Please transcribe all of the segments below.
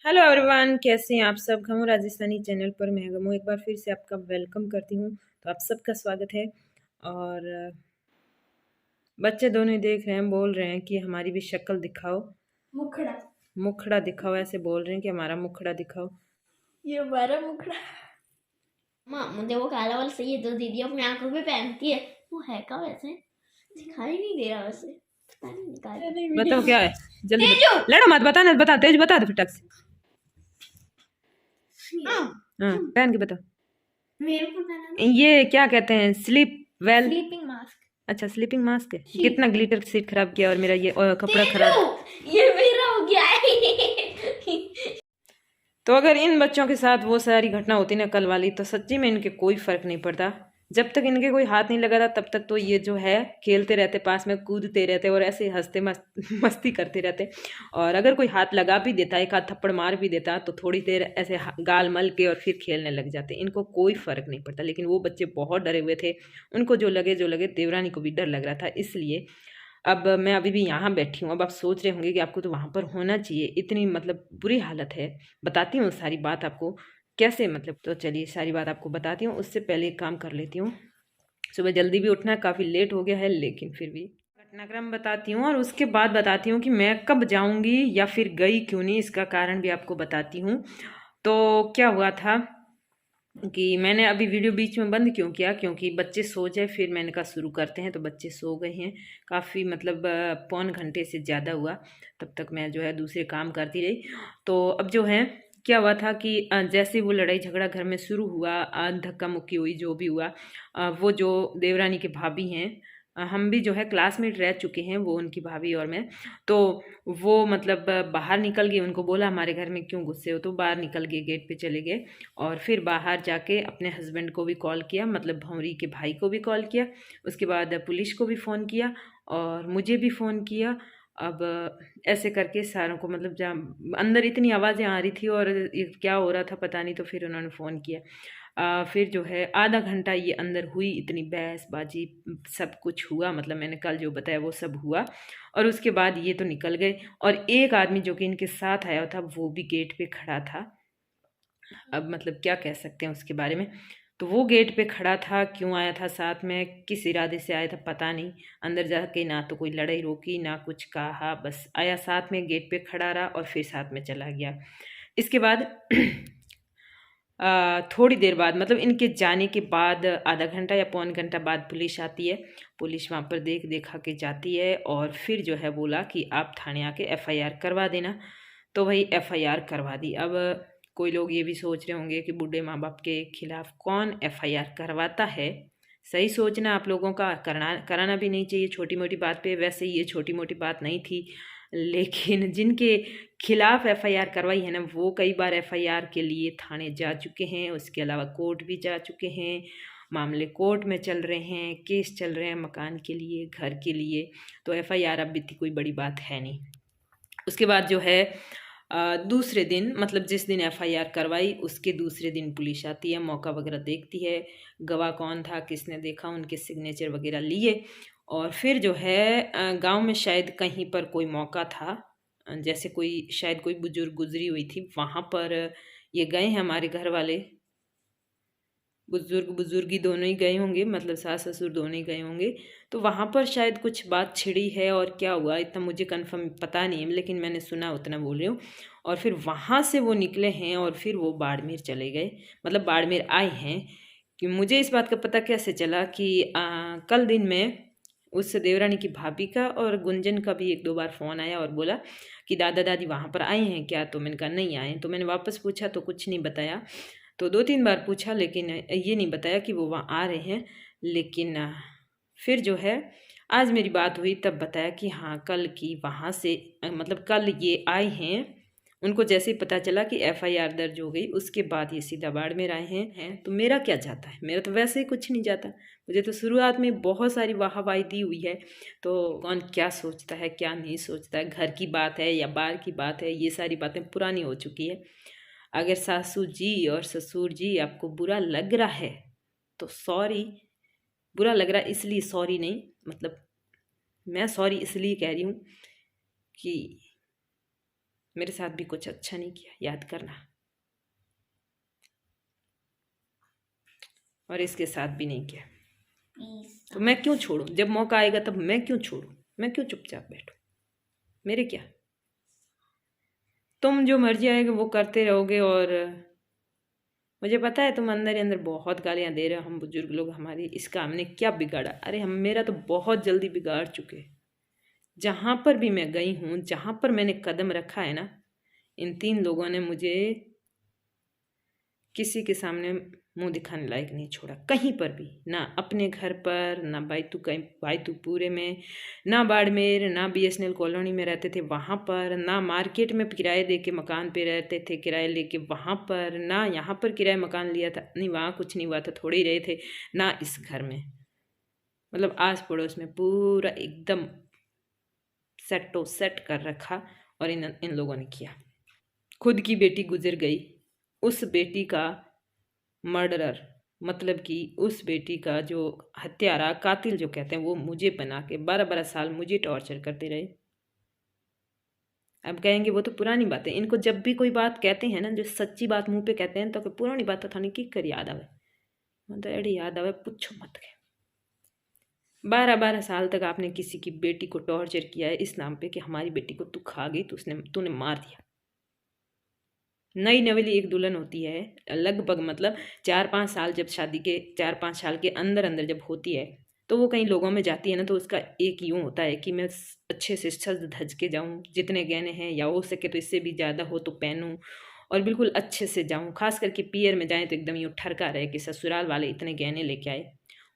Hello everyone, कैसे हैं आप सब। घमू राजस्थानी चैनल पर मैं घमू एक बार फिर से आपका वेलकम करती हूँ। तो आप सबका स्वागत है। और बच्चे दोनों ही देख रहे हैं, बोल रहे हैं कि हमारी भी शक्ल दिखाओ, मुखड़ा मुखड़ा दिखाओ। ऐसे बोल रहे हैं कि हमारा मुखड़ा दिखाओ। ये हमारा मुखड़ा। माँ मुझे वो काला वाला सही है जो दीदी अपनी आंखों में पहनती है। वो है का वैसे दिखाई नहीं दे रहा वैसे। पता नहीं निकाल बताओ क्या है, जल्दी तेजू। बता। लड़ा मत, बताना बता, तेज बता दो फटक से। हाँ हाँ, पहन के बताओ। मेरे को पहना ना। ये क्या कहते हैं, स्लीप वेल। Sleeping mask. अच्छा, स्लीपिंग मास्क है। शीट। कितना ग्लिटर सीट खराब किया और मेरा ये कपड़ा तेजू खराब। ये मेरा हो गया है। तो अगर इन बच्चों के साथ वो सारी घटना होती ना कल वाली, तो सच्ची में इनके कोई फर्क नहीं पड़ता। जब तक इनके कोई हाथ नहीं लगा था तब तक तो ये जो है खेलते रहते, पास में कूदते रहते और ऐसे हंसते मस्ती करते रहते। और अगर कोई हाथ लगा भी देता, एक हाथ थप्पड़ मार भी देता, तो थोड़ी देर ऐसे गाल मल के और फिर खेलने लग जाते। इनको कोई फर्क नहीं पड़ता। लेकिन वो बच्चे बहुत डरे हुए थे। उनको जो लगे देवरानी को भी डर लग रहा था। इसलिए अब मैं अभी भी यहाँ बैठी हूँ। अब आप सोच रहे होंगे कि आपको तो वहाँ पर होना चाहिए, इतनी मतलब बुरी हालत है। बताती हूँ सारी बात आपको कैसे, मतलब तो चलिए सारी बात आपको बताती हूँ। उससे पहले एक काम कर लेती हूँ। सुबह जल्दी भी उठना है, काफ़ी लेट हो गया है, लेकिन फिर भी घटनाक्रम बताती हूँ। और उसके बाद बताती हूँ कि मैं कब जाऊँगी या फिर गई क्यों नहीं, इसका कारण भी आपको बताती हूँ। तो क्या हुआ था कि मैंने अभी वीडियो बीच में बंद क्यों किया, क्योंकि बच्चे सो जाए, फिर मैंने कहा शुरू करते हैं। तो बच्चे सो गए हैं काफ़ी, मतलब पौन घंटे से ज़्यादा हुआ। तब तक मैं जो है दूसरे काम करती रही। तो अब जो है क्या हुआ था कि जैसे वो लड़ाई झगड़ा घर में शुरू हुआ, धक्का मुक्की हुई, जो भी हुआ, वो जो देवरानी के भाभी हैं, हम भी जो है क्लासमेट रह चुके हैं, वो उनकी भाभी और मैं। तो वो मतलब बाहर निकल गई। उनको बोला हमारे घर में क्यों गुस्से हो, तो बाहर निकल गए, गेट पे चले गए। और फिर बाहर जाके अपने हस्बैंड को भी कॉल किया, मतलब भंवरी के भाई को भी कॉल किया। उसके बाद पुलिस को भी फ़ोन किया और मुझे भी फ़ोन किया। अब ऐसे करके सारों को, मतलब जहाँ अंदर इतनी आवाज़ें आ रही थी और ये क्या हो रहा था पता नहीं, तो फिर उन्होंने फ़ोन किया। फिर जो है आधा घंटा ये अंदर हुई, इतनी बहसबाजी सब कुछ हुआ, मतलब मैंने कल जो बताया वो सब हुआ। और उसके बाद ये तो निकल गए। और एक आदमी जो कि इनके साथ आया था वो भी गेट पे खड़ा था। अब मतलब क्या कह सकते हैं उसके बारे में। तो वो गेट पे खड़ा था, क्यों आया था साथ में, किस इरादे से आया था पता नहीं। अंदर जाके ना तो कोई लड़ाई रोकी ना कुछ कहा, बस आया साथ में, गेट पे खड़ा रहा और फिर साथ में चला गया। इसके बाद थोड़ी देर बाद, मतलब इनके जाने के बाद आधा घंटा या पौन घंटा बाद पुलिस आती है। पुलिस वहाँ पर देख देखा के जाती है और फिर जो है बोला कि आप थाने आके एफआईआर करवा देना। तो वही एफआईआर करवा दी। अब कोई लोग ये भी सोच रहे होंगे कि बूढ़े माँ बाप के खिलाफ कौन एफआईआर करवाता है। सही सोचना आप लोगों का, करना कराना भी नहीं चाहिए छोटी मोटी बात पे। वैसे ये छोटी मोटी बात नहीं थी, लेकिन जिनके खिलाफ एफआईआर करवाई है ना, वो कई बार एफआईआर के लिए थाने जा चुके हैं। उसके अलावा कोर्ट भी जा चुके हैं, मामले कोर्ट में चल रहे हैं, केस चल रहे हैं मकान के लिए, घर के लिए। तो एफआईआर अब इतनी कोई बड़ी बात है नहीं। उसके बाद जो है दूसरे दिन, मतलब जिस दिन एफआईआर करवाई उसके दूसरे दिन पुलिस आती है, मौका वगैरह देखती है, गवाह कौन था, किसने देखा, उनके सिग्नेचर वगैरह लिए। और फिर जो है गांव में शायद कहीं पर कोई मौका था, जैसे कोई शायद कोई बुजुर्ग गुजरी हुई थी, वहाँ पर ये गए हैं हमारे घर वाले। बुजुर्गी दोनों ही गए होंगे, मतलब सास ससुर दोनों ही गए होंगे। तो वहाँ पर शायद कुछ बात छिड़ी है, और क्या हुआ इतना मुझे कंफर्म पता नहीं है, लेकिन मैंने सुना उतना बोल रही हूँ। और फिर वहाँ से वो निकले हैं और फिर वो बाड़मेर चले गए, मतलब बाड़मेर आए हैं। कि मुझे इस बात का पता कैसे चला कि कल दिन में उस देवरानी की भाभी का और गुंजन का भी एक दो बार फ़ोन आया और बोला कि दादा दादी वहाँ पर आए हैं क्या। तो मैंने कहा नहीं आए। तो मैंने वापस पूछा तो कुछ नहीं बताया। तो दो तीन बार पूछा, लेकिन ये नहीं बताया कि वो वहाँ आ रहे हैं। लेकिन फिर जो है आज मेरी बात हुई तब बताया कि हाँ कल की वहाँ से, मतलब कल ये आए हैं। उनको जैसे ही पता चला कि एफआईआर दर्ज हो गई, उसके बाद ये सीधा बाड़मेर आए हैं। तो मेरा क्या जाता है, मेरा तो वैसे ही कुछ नहीं जाता। मुझे तो शुरुआत में बहुत सारी वाहवाही दी हुई है। तो कौन क्या सोचता है क्या नहीं सोचता है, घर की बात है या बाहर की बात है, ये सारी बातें पुरानी हो चुकी है। अगर सासू जी और ससुर जी आपको बुरा लग रहा है तो सॉरी। बुरा लग रहा है इसलिए सॉरी नहीं, मतलब मैं सॉरी इसलिए कह रही हूँ कि मेरे साथ भी कुछ अच्छा नहीं किया, याद करना। और इसके साथ भी नहीं किया, तो मैं क्यों छोड़ूं? जब मौका आएगा तब मैं क्यों छोड़ूं? मैं क्यों चुपचाप बैठूं? मेरे क्या, तुम जो मर्जी आएगा वो करते रहोगे। और मुझे पता है तुम अंदर ही अंदर बहुत गालियां दे रहे हो, हम बुजुर्ग लोग, हमारी इसका हमने क्या बिगाड़ा? अरे हम, मेरा तो बहुत जल्दी बिगाड़ चुके। जहाँ पर भी मैं गई हूँ, जहाँ पर मैंने कदम रखा है ना, इन 3 लोगों ने मुझे किसी के सामने मुंह दिखाने लायक नहीं छोड़ा, कहीं पर भी ना। अपने घर पर, ना बायतूपुरे में, ना बाड़मेर, ना BSNL कॉलोनी में रहते थे वहाँ पर, ना मार्केट में किराए दे के मकान पे रहते थे किराए लेके वहाँ पर, ना यहाँ पर किराए मकान लिया था, नहीं वहाँ कुछ नहीं हुआ था, थोड़े ही रहे थे, ना इस घर में। मतलब आस पड़ोस में पूरा एकदम सेटो सेट कर रखा। और इन लोगों ने किया। खुद की बेटी गुजर गई, उस बेटी का मर्डरर, मतलब कि उस बेटी का जो हत्यारा, कातिल जो कहते हैं, वो मुझे बना के 12-12 साल मुझे टॉर्चर करते रहे। अब कहेंगे वो तो पुरानी बातें, इनको जब भी कोई बात कहते हैं ना, जो सच्ची बात मुंह पे कहते हैं, तो पुरानी बात तो थाने की कर याद आवे, मतलब एड़ी याद आवे पूछो मत के। 12-12 साल तक आपने किसी की बेटी को टॉर्चर किया है इस नाम पे कि हमारी बेटी को तू खा गई, तो तूने मार दिया। नई नवेली एक दुल्हन होती है लगभग, मतलब 4-5 साल, जब शादी के 4-5 साल के अंदर अंदर जब होती है, तो वो कई लोगों में जाती है ना, तो उसका एक यूँ होता है कि मैं अच्छे से सज धज के जाऊँ, जितने गहने हैं या हो सके तो इससे भी ज़्यादा हो तो पहनूँ, और बिल्कुल अच्छे से जाऊँ। खास करके पियर में जाएँ तो एकदम यूँ ठरका रहे कि ससुराल वाले इतने गहने लेके आए।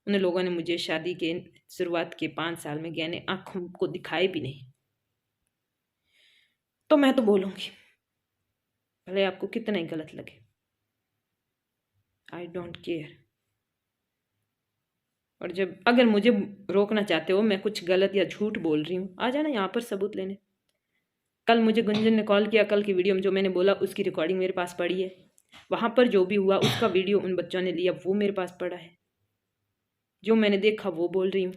उन लोगों ने मुझे शादी के शुरुआत के 5 साल में गहने आँखों को दिखाए भी नहीं। तो मैं तो बोलूँगी, भले आपको कितना ही गलत लगे, आई डोंट केयर। और जब अगर मुझे रोकना चाहते हो, मैं कुछ गलत या झूठ बोल रही हूँ, आ जाना यहाँ पर सबूत लेने। कल मुझे गुंजन ने कॉल किया, कल की वीडियो में जो मैंने बोला उसकी रिकॉर्डिंग मेरे पास पड़ी है। वहाँ पर जो भी हुआ उसका वीडियो उन बच्चों ने लिया, वो मेरे पास पड़ा है। जो मैंने देखा वो बोल रही हूँ,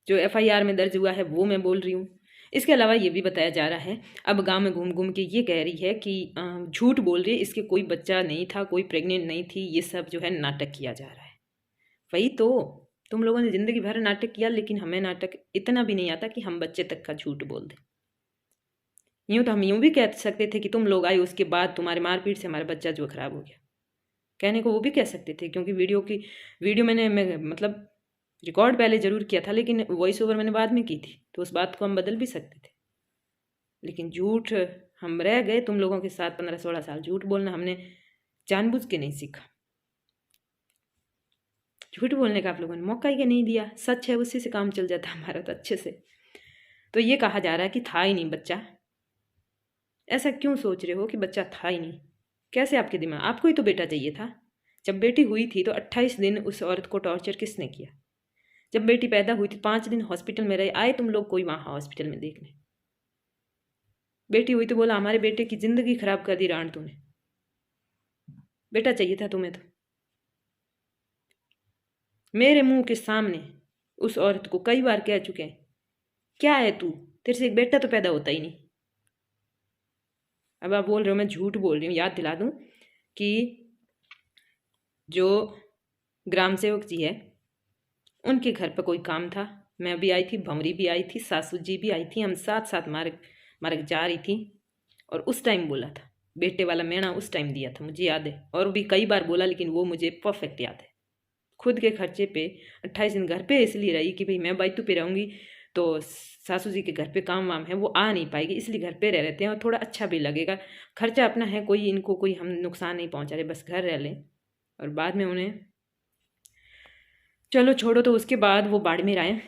जो FIR में दर्ज हुआ है वो मैं बोल रही हूँ। इसके अलावा ये भी बताया जा रहा है, अब गांव में घूम घूम के ये कह रही है कि झूठ बोल रही है, इसके कोई बच्चा नहीं था, कोई प्रेग्नेंट नहीं थी, ये सब जो है नाटक किया जा रहा है। वही तो, तुम लोगों ने जिंदगी भर नाटक किया, लेकिन हमें नाटक इतना भी नहीं आता कि हम बच्चे तक का झूठ बोल दें। यूँ तो हम यूँ भी कह सकते थे कि तुम लोग आए उसके बाद तुम्हारे मारपीट से हमारा बच्चा जो खराब हो गया, कहने को वो भी कह सकते थे, क्योंकि वीडियो मैं मतलब रिकॉर्ड पहले ज़रूर किया था, लेकिन वॉइस ओवर मैंने बाद में की थी, तो उस बात को हम बदल भी सकते थे। लेकिन झूठ हम रह गए, तुम लोगों के साथ 15-16 साल झूठ बोलना हमने जानबूझ के नहीं सीखा। झूठ बोलने का आप लोगों ने मौका ही नहीं दिया, सच है उसी से काम चल जाता हमारा तो अच्छे से। तो ये कहा जा रहा है कि था ही नहीं बच्चा। ऐसा क्यों सोच रहे हो कि बच्चा था ही नहीं? कैसे आपके दिमाग, आपको ही तो बेटा चाहिए था। जब बेटी हुई थी तो 28 दिन उस औरत को टॉर्चर किसने किया? जब बेटी पैदा हुई थी 5 दिन हॉस्पिटल में रहे, आए तुम लोग कोई वहाँ हॉस्पिटल में देखने? बेटी हुई तो बोला हमारे बेटे की जिंदगी खराब कर दी राण तूने। बेटा चाहिए था तुम्हें तो। मेरे मुंह के सामने उस औरत को कई बार कह चुके हैं, क्या है तू, तेरे से एक बेटा तो पैदा होता ही नहीं। अब आप बोल रहे हो मैं झूठ बोल रही हूँ। याद दिला दूँ कि जो ग्राम सेवक जी है उनके घर पर कोई काम था, मैं भी आई थी, भंवरी भी आई थी, सासू जी भी आई थी, हम साथ साथ मार्ग जा रही थी, और उस टाइम बोला था, बेटे वाला मेणा उस टाइम दिया था, मुझे याद है। और भी कई बार बोला, लेकिन वो मुझे परफेक्ट याद है। खुद के खर्चे पे 28 दिन घर पे इसलिए रही कि भाई मैं बाइतू पे रहूँगी तो सासू जी के घर पे काम वाम है वो आ नहीं पाएगी, इसलिए घर पे रह रहते हैं और थोड़ा अच्छा भी लगेगा। खर्चा अपना है, कोई इनको कोई हम नुकसान नहीं पहुँचा रहे, बस घर रह लें। और बाद में उन्हें चलो छोड़ो, तो उसके बाद वो बाड़मेर आए।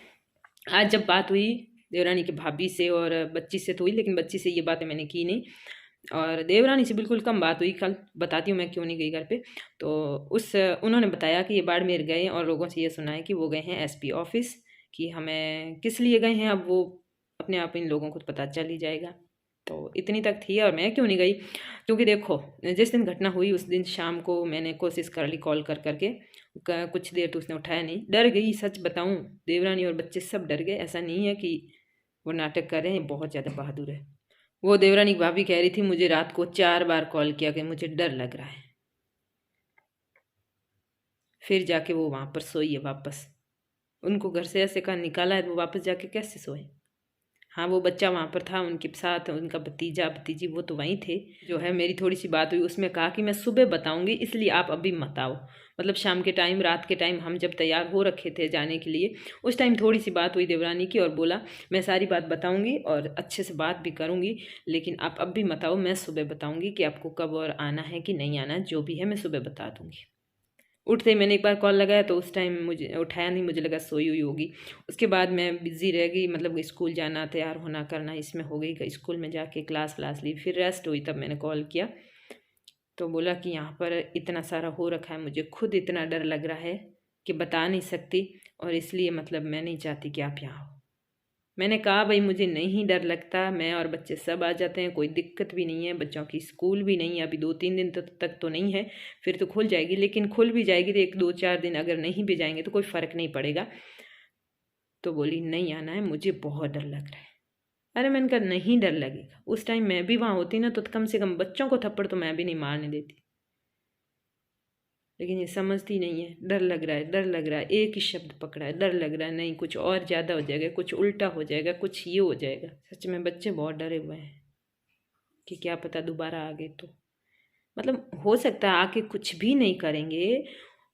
आज जब बात हुई देवरानी की भाभी से और बच्ची से तो हुई, लेकिन बच्ची से ये बातें मैंने की नहीं, और देवरानी से बिल्कुल कम बात हुई। कल बताती हूँ मैं क्यों नहीं गई घर पे। तो उन्होंने बताया कि ये बाड़मेर गए और लोगों से ये सुना है कि वो गए हैं SP ऑफिस, कि हमें किस लिए गए हैं अब वो अपने आप इन लोगों को पता चल ही जाएगा। तो इतनी तक थी। और मैं क्यों नहीं गई, क्योंकि देखो जिस दिन घटना हुई उस दिन शाम को मैंने कोशिश कर ली कॉल कर करके, कुछ देर तो उसने उठाया नहीं। डर गई, सच बताऊं, देवरानी और बच्चे सब डर गए। ऐसा नहीं है कि वो नाटक कर रहे हैं, बहुत ज़्यादा बहादुर है। वो देवरानी भाभी कह रही थी मुझे रात को 4 बार कॉल किया कि मुझे डर लग रहा है। फिर जाके वो वहाँ पर सोई है वापस। उनको घर से ऐसे कहा निकाला है तो वो वापस जाके कैसे सोए। हाँ वो बच्चा वहाँ पर था उनके साथ, उनका भतीजा भतीजी वो तो वहीं थे। जो है मेरी थोड़ी सी बात हुई, उसमें कहा कि मैं सुबह बताऊंगी इसलिए आप अभी मत आओ। मतलब शाम के टाइम, रात के टाइम हम जब तैयार हो रखे थे जाने के लिए, उस टाइम थोड़ी सी बात हुई देवरानी की और बोला मैं सारी बात बताऊंगी और अच्छे से बात भी करूंगी, लेकिन आप अब भी मत आओ, मैं सुबह बताऊंगी कि आपको कब और आना है कि नहीं आना, जो भी है मैं सुबह बता दूंगी। उठते ही मैंने एक बार कॉल लगाया तो उस टाइम मुझे उठाया नहीं, मुझे लगा सोई हुई होगी। उसके बाद मैं बिज़ी रह गई, मतलब स्कूल जाना, तैयार होना करना, इसमें हो गई। स्कूल में जाके क्लास व्लास ली, फिर रेस्ट हुई, तब मैंने कॉल किया तो बोला कि यहाँ पर इतना सारा हो रखा है, मुझे खुद इतना डर लग रहा है कि बता नहीं सकती, और इसलिए मतलब मैं नहीं चाहती कि आप यहाँ हो। मैंने कहा भाई मुझे नहीं डर लगता, मैं और बच्चे सब आ जाते हैं, कोई दिक्कत भी नहीं है, बच्चों की स्कूल भी नहीं है अभी 2-3 दिन तक तो नहीं है, फिर तो खुल जाएगी, लेकिन खुल भी जाएगी तो 1-2-4 दिन अगर नहीं भी जाएंगे तो कोई फ़र्क नहीं पड़ेगा। तो बोली नहीं आना है, मुझे बहुत डर लग रहा है। अरे मैंने कहा नहीं डर लगेगा, उस टाइम मैं भी वहाँ होती ना तो कम से कम बच्चों को थप्पड़ तो मैं भी नहीं मारने देती, लेकिन ये समझती नहीं है। डर लग रहा है, डर लग रहा है, एक ही शब्द पकड़ा है, डर लग रहा है, नहीं कुछ और ज़्यादा हो जाएगा, कुछ उल्टा हो जाएगा, कुछ ये हो जाएगा। सच में बच्चे बहुत डरे हुए हैं कि क्या पता दोबारा आ गए तो। मतलब हो सकता है आके कुछ भी नहीं करेंगे,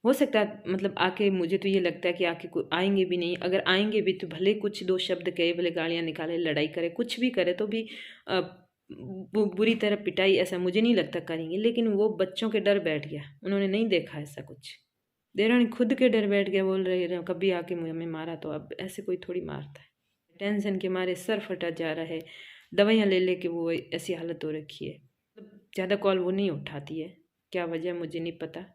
हो सकता है मतलब आके, मुझे तो ये लगता है कि आके आएंगे भी नहीं, अगर आएंगे भी तो भले कुछ 2 शब्द कहे, भले गालियाँ निकाले, लड़ाई करे, कुछ भी करे तो भी बुरी तरह पिटाई ऐसा मुझे नहीं लगता करेंगे, लेकिन वो बच्चों के डर बैठ गया, उन्होंने नहीं देखा ऐसा कुछ। देवरानी खुद के डर बैठ गया, बोल रहे कभी आके मुझे हमें मारा तो अब ऐसे कोई थोड़ी मारता है। टेंशन के मारे सर फटा जा रहा है, दवाइयाँ ले लेके वो ऐसी हालत हो रखी है। ज़्यादा कॉल वो नहीं उठाती है, क्या वजह मुझे नहीं पता।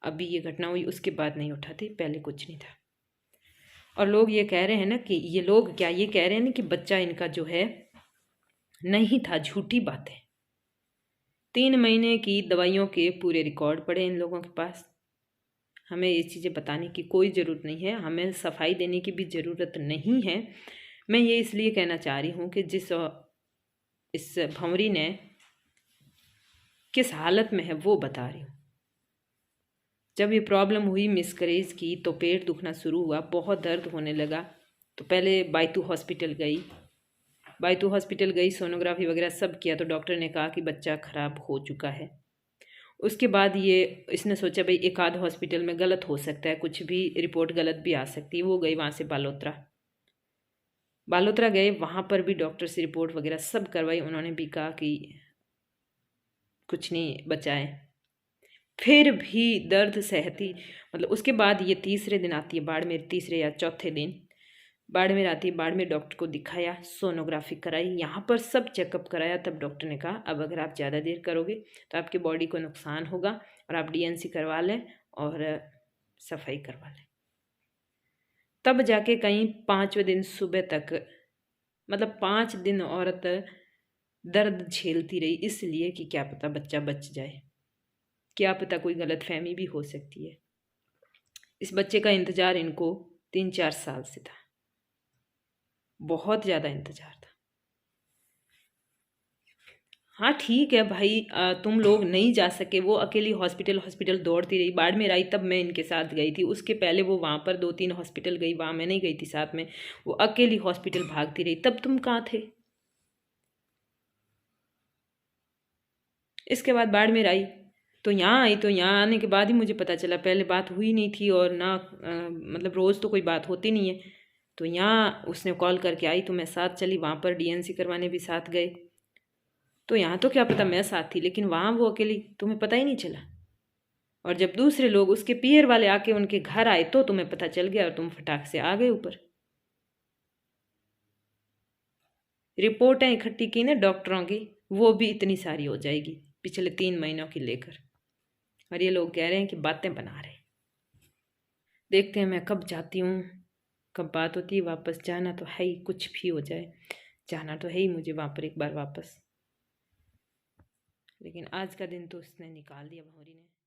अभी ये घटना हुई उसके बाद नहीं उठाती, पहले कुछ नहीं था। और लोग ये कह रहे हैं ना कि ये लोग क्या ये कह रहे हैं ना कि बच्चा इनका जो है नहीं था, झूठी बात है। 3 महीने की दवाइयों के पूरे रिकॉर्ड पड़े इन लोगों के पास। हमें ये चीज़ें बताने की कोई ज़रूरत नहीं है, हमें सफाई देने की भी ज़रूरत नहीं है। मैं ये इसलिए कहना चाह रही हूँ कि इस भंवरी ने किस हालत में है वो बता रही हूँ। जब ये प्रॉब्लम हुई मिसकरेज की तो पेट दुखना शुरू हुआ, बहुत दर्द होने लगा, तो पहले बायतू हॉस्पिटल गई, सोनोग्राफी वगैरह सब किया, तो डॉक्टर ने कहा कि बच्चा ख़राब हो चुका है। उसके बाद इसने सोचा भाई एक आध हॉस्पिटल में गलत हो सकता है, कुछ भी रिपोर्ट गलत भी आ सकती है। वो गई वहाँ से बालोतरा गए, वहाँ पर भी डॉक्टर से रिपोर्ट वगैरह सब करवाई, उन्होंने भी कहा कि कुछ नहीं बचा है। फिर भी दर्द सहती, मतलब उसके बाद ये तीसरे दिन आती है बाड़मेर, तीसरे या चौथे दिन बाड़मेर आती है। बाड़मेर डॉक्टर को दिखाया, सोनोग्राफी कराई, यहाँ पर सब चेकअप कराया, तब डॉक्टर ने कहा अब अगर आप ज़्यादा देर करोगे तो आपकी बॉडी को नुकसान होगा और आप डीएनसी करवा लें और सफाई करवा लें। तब जाके कहीं 5वें दिन सुबह तक, मतलब 5 दिन औरत दर्द झेलती रही, इसलिए कि क्या पता बच्चा बच जाए, क्या पता कोई गलत फहमी भी हो सकती है। इस बच्चे का इंतज़ार इनको 3-4 साल से था, बहुत ज़्यादा इंतज़ार था। हाँ ठीक है भाई, तुम लोग नहीं जा सके, वो अकेली हॉस्पिटल दौड़ती रही। बाड़मेर आई तब मैं इनके साथ गई थी, उसके पहले वो वहाँ पर 2-3 हॉस्पिटल गई, वहाँ मैं नहीं गई थी साथ में, वो अकेली हॉस्पिटल भागती रही, तब तुम कहाँ थे। इसके बाद बाड़मेर आई तो यहाँ आई, तो यहाँ आने के बाद ही मुझे पता चला, पहले बात हुई नहीं थी और ना मतलब रोज़ तो कोई बात होती नहीं है। तो यहाँ उसने कॉल करके आई तो मैं साथ चली, वहाँ पर डीएनसी करवाने भी साथ गए। तो यहाँ तो क्या पता मैं साथ थी, लेकिन वहाँ वो अकेली, तुम्हें पता ही नहीं चला। और जब दूसरे लोग उसके पियर वाले आके उनके घर आए तो तुम्हें पता चल गया और तुम फटाक से आ गए ऊपर। रिपोर्टें इकट्ठी की ना डॉक्टरों की, वो भी इतनी सारी हो जाएगी पिछले 3 महीनों की लेकर, और ये लोग कह रहे हैं कि बातें बना रहे। देखते हैं मैं कब जाती हूँ, कब बात होती है। वापस जाना तो है ही, कुछ भी हो जाए जाना तो है ही मुझे वहाँ पर एक बार वापस। लेकिन आज का दिन तो उसने निकाल दिया भंवरी ने।